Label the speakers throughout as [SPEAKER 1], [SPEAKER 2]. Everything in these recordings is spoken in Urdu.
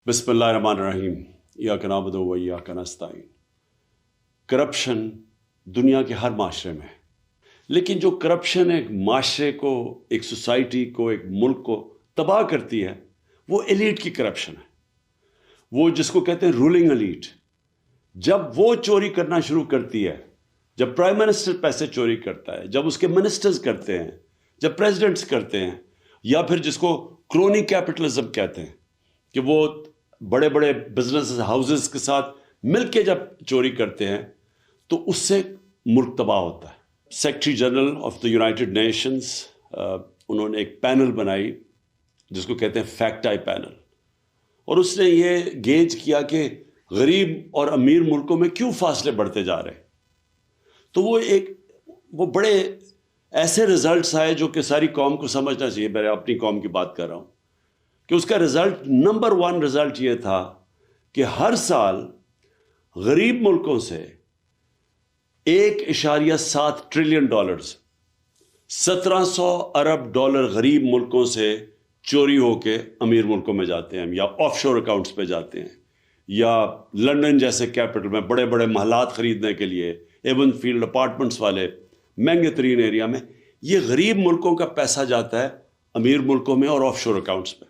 [SPEAKER 1] بسم اللہ الرحمن الرحیم ایاک نعبد و ایاک نستعین۔ کرپشن دنیا کے ہر معاشرے میں ہے، لیکن جو کرپشن ایک معاشرے کو، ایک سوسائٹی کو، ایک ملک کو تباہ کرتی ہے وہ ایلیٹ کی کرپشن ہے، وہ جس کو کہتے ہیں رولنگ ایلیٹ۔ جب وہ چوری کرنا شروع کرتی ہے، جب پرائم منسٹر پیسے چوری کرتا ہے، جب اس کے منسٹرز کرتے ہیں، جب پریزیڈنٹس کرتے ہیں، یا پھر جس کو کرونی کیپٹلزم کہتے ہیں کہ وہ بڑے بڑے بزنس ہاؤسز کے ساتھ مل کے جب چوری کرتے ہیں تو اس سے ملک تباہ ہوتا ہے۔ Secretary general of the United nations انہوں نے ایک پینل بنائی جس کو کہتے ہیں فیکٹ آئی پینل، اور اس نے یہ گیج کیا کہ غریب اور امیر ملکوں میں کیوں فاصلے بڑھتے جا رہے ہیں۔ تو وہ بڑے ایسے رزلٹس آئے جو کہ ساری قوم کو سمجھنا چاہیے۔ میں اپنی قوم کی بات کر رہا ہوں کہ اس کا رزلٹ نمبر 1 رزلٹ یہ تھا کہ ہر سال غریب ملکوں سے 1.7 ٹریلین ڈالرز، 1700 ارب ڈالر غریب ملکوں سے چوری ہو کے امیر ملکوں میں جاتے ہیں، یا آف شور اکاؤنٹس پہ جاتے ہیں، یا لنڈن جیسے کیپٹل میں بڑے بڑے محلات خریدنے کے لیے، ایون فیلڈ اپارٹمنٹس والے مہنگے ترین ایریا میں، یہ غریب ملکوں کا پیسہ جاتا ہے امیر ملکوں میں اور آف شور اکاؤنٹس پہ،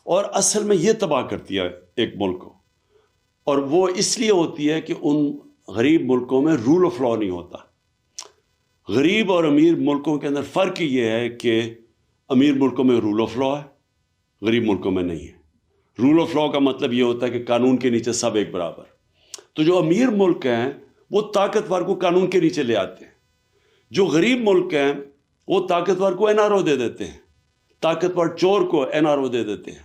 [SPEAKER 1] اور اصل میں یہ تباہ کرتی ہے ایک ملک کو۔ اور وہ اس لیے ہوتی ہے کہ ان غریب ملکوں میں رول آف لا نہیں ہوتا۔ غریب اور امیر ملکوں کے اندر فرق یہ ہے کہ امیر ملکوں میں رول آف لا ہے، غریب ملکوں میں نہیں ہے۔ رول آف لا کا مطلب یہ ہوتا ہے کہ قانون کے نیچے سب ایک برابر۔ تو جو امیر ملک ہیں وہ طاقتور کو قانون کے نیچے لے آتے ہیں، جو غریب ملک ہیں وہ طاقتور کو این آر او دے دیتے ہیں، طاقتور چور کو این آر او دے دیتے ہیں۔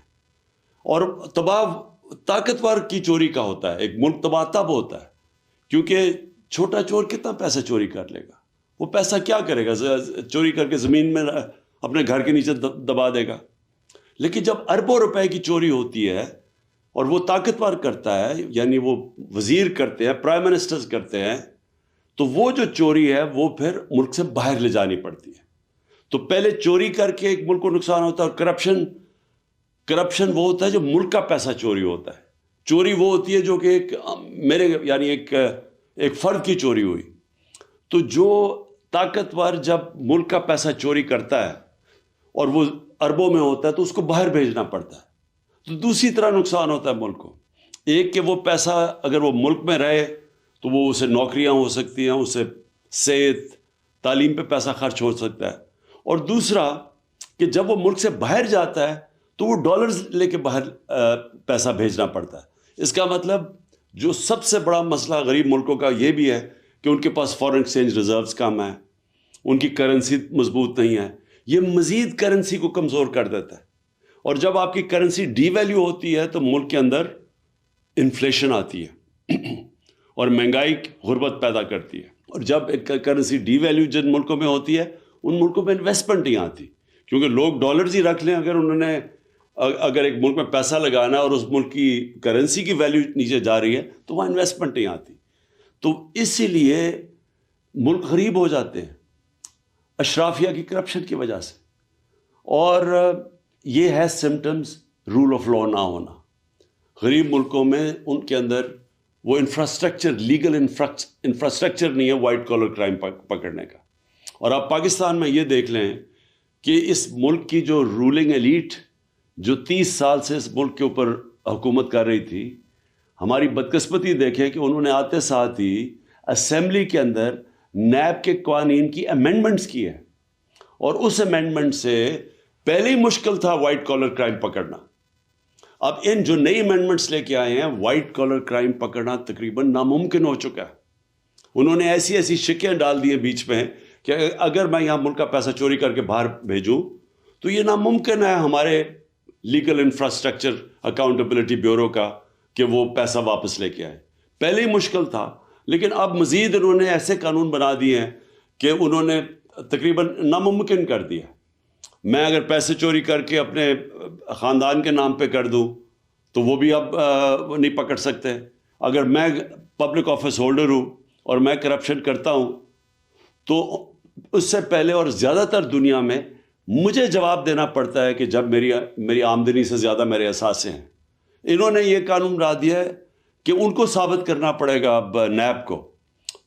[SPEAKER 1] اور تباہ طاقتور کی چوری کا ہوتا ہے۔ ایک ملک تباہ تب ہوتا ہے کیونکہ چھوٹا چور کتنا پیسہ چوری کر لے گا، وہ پیسہ کیا کرے گا؟ چوری کر کے زمین میں اپنے گھر کے نیچے دبا دے گا۔ لیکن جب اربوں روپے کی چوری ہوتی ہے اور وہ طاقتور کرتا ہے، یعنی وہ وزیر کرتے ہیں، پرائم منسٹرز کرتے ہیں، تو وہ جو چوری ہے وہ پھر ملک سے باہر لے جانی پڑتی ہے۔ تو پہلے چوری کر کے ایک ملک کو نقصان ہوتا ہے، اور کرپشن وہ ہوتا ہے جو ملک کا پیسہ چوری ہوتا ہے۔ چوری وہ ہوتی ہے جو کہ ایک فرد کی چوری ہوئی۔ تو جو طاقتور جب ملک کا پیسہ چوری کرتا ہے اور وہ اربوں میں ہوتا ہے تو اس کو باہر بھیجنا پڑتا ہے، تو دوسری طرح نقصان ہوتا ہے ملک کو۔ ایک کہ وہ پیسہ اگر وہ ملک میں رہے تو وہ اسے نوکریاں ہو سکتی ہیں، اسے صحت تعلیم پہ پیسہ خرچ ہو سکتا ہے، اور دوسرا کہ جب وہ ملک سے باہر جاتا ہے تو وہ ڈالرز لے کے باہر پیسہ بھیجنا پڑتا ہے۔ اس کا مطلب جو سب سے بڑا مسئلہ غریب ملکوں کا یہ بھی ہے کہ ان کے پاس فارن ایکسچینج ریزروز کم ہیں، ان کی کرنسی مضبوط نہیں ہے، یہ مزید کرنسی کو کمزور کر دیتا ہے۔ اور جب آپ کی کرنسی ڈی ویلیو ہوتی ہے تو ملک کے اندر انفلیشن آتی ہے اور مہنگائی غربت پیدا کرتی ہے۔ اور جب کرنسی ڈی ویلیو جن ملکوں میں ہوتی ہے ان ملکوں میں انویسٹمنٹ نہیں آتی، کیونکہ لوگ ڈالرز ہی رکھ لیں اگر ایک ملک میں پیسہ لگانا ہے اور اس ملک کی کرنسی کی ویلیو نیچے جا رہی ہے تو وہاں انویسٹمنٹ نہیں آتی۔ تو اسی لیے ملک غریب ہو جاتے ہیں اشرافیہ کی کرپشن کی وجہ سے، اور یہ ہے سمٹمز رول آف لا نہ ہونا۔ غریب ملکوں میں ان کے اندر وہ انفراسٹرکچر، لیگل انفراسٹرکچر نہیں ہے وائٹ کالر کرائم پکڑنے کا۔ اور آپ پاکستان میں یہ دیکھ لیں کہ اس ملک کی جو رولنگ ایلیٹ جو 30 سال سے اس ملک کے اوپر حکومت کر رہی تھی، ہماری بدقسمتی دیکھیں کہ انہوں نے آتے ساتھ ہی اسمبلی کے اندر نیب کے قوانین کی امینڈمنٹس کی ہے، اور اس امینڈمنٹ سے پہلے ہی مشکل تھا وائٹ کالر کرائم پکڑنا۔ اب ان جو نئی امینڈمنٹس لے کے آئے ہیں، وائٹ کالر کرائم پکڑنا تقریباً ناممکن ہو چکا ہے۔ انہوں نے ایسی شکیں ڈال دی ہیں بیچ میں کہ اگر میں یہاں ملک کا پیسہ چوری کر کے باہر بھیجوں تو یہ ناممکن ہے ہمارے لیگل انفراسٹرکچر اکاؤنٹیبلٹی بیورو کا کہ وہ پیسہ واپس لے کے آئے۔ پہلے ہی مشکل تھا، لیکن اب مزید انہوں نے ایسے قانون بنا دیے ہیں کہ انہوں نے تقریباً ناممکن کر دیا۔ میں اگر پیسے چوری کر کے اپنے خاندان کے نام پہ کر دوں تو وہ بھی اب نہیں پکڑ سکتے۔ اگر میں پبلک آفس ہولڈر ہوں اور میں کرپشن کرتا ہوں تو اس سے پہلے اور زیادہ تر دنیا میں مجھے جواب دینا پڑتا ہے کہ جب میری آمدنی سے زیادہ میرے اثاثے ہیں، انہوں نے یہ قانون لا دیا ہے کہ ان کو ثابت کرنا پڑے گا اب نیب کو،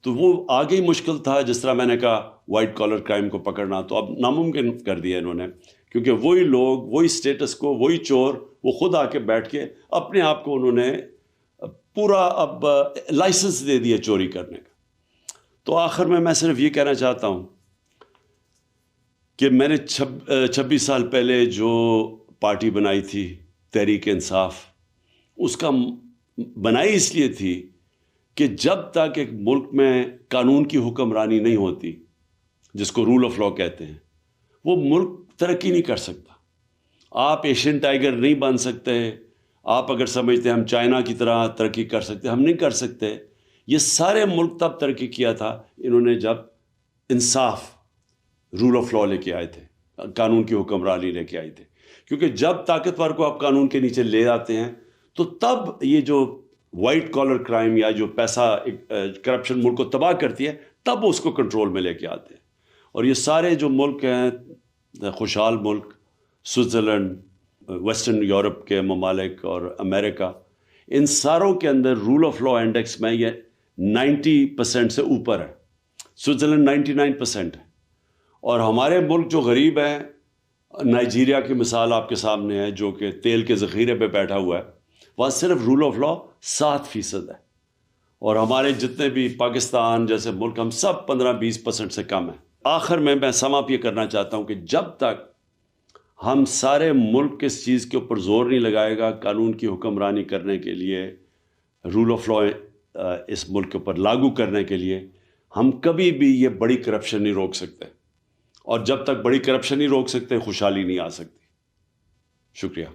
[SPEAKER 1] تو وہ آگے ہی مشکل تھا. جس طرح میں نے کہا وائٹ کالر کرائم کو پکڑنا، تو اب ناممکن کر دیا انہوں نے، کیونکہ وہی لوگ، وہی سٹیٹس کو، وہی چور، وہ خود آ کے بیٹھ کے اپنے آپ کو انہوں نے پورا اب لائسنس دے دیا چوری کرنے کا. تو آخر میں صرف یہ کہنا چاہتا ہوں کہ میں نے 26 سال پہلے جو پارٹی بنائی تھی تحریک انصاف، اس کا بنائی اس لیے تھی کہ جب تک ایک ملک میں قانون کی حکمرانی نہیں ہوتی، جس کو رول آف لا کہتے ہیں، وہ ملک ترقی نہیں کر سکتا. آپ ایشین ٹائیگر نہیں بن سکتے. آپ اگر سمجھتے ہیں ہم چائنا کی طرح ترقی کر سکتے، ہم نہیں کر سکتے. یہ سارے ملک تب ترقی کیا تھا انہوں نے جب انصاف، رول آف لا لے کے آئے تھے، قانون کی حکمرانی لے کے آئے تھے. کیونکہ جب طاقتور کو آپ قانون کے نیچے لے آتے ہیں تو تب یہ جو وائٹ کالر کرائم یا جو پیسہ کرپشن ملک کو تباہ کرتی ہے، تب اس کو کنٹرول میں لے کے آتے ہیں. اور یہ سارے جو ملک ہیں، خوشحال ملک، سوئٹزرلینڈ، ویسٹرن یورپ کے ممالک اور امریکہ، ان ساروں کے اندر رول آف لا انڈیکس میں یہ 90% سے اوپر ہے. سوئٹزرلینڈ 99% ہے. اور ہمارے ملک جو غریب ہیں، نائجیریا کی مثال آپ کے سامنے ہے، جو کہ تیل کے ذخیرے پہ بیٹھا ہوا ہے، وہاں صرف رول آف لا 7% ہے. اور ہمارے جتنے بھی پاکستان جیسے ملک، ہم سب 15-20% سے کم ہیں. آخر میں سم اپ یہ کرنا چاہتا ہوں کہ جب تک ہم سارے ملک اس چیز کے اوپر زور نہیں لگائے گا قانون کی حکمرانی کرنے کے لیے، رول آف لا اس ملک کے اوپر لاگو کرنے کے لیے، ہم کبھی بھی یہ بڑی کرپشن نہیں روک سکتے. اور جب تک بڑی کرپشن نہیں روک سکتے، خوشحالی نہیں آ سکتی. شکریہ.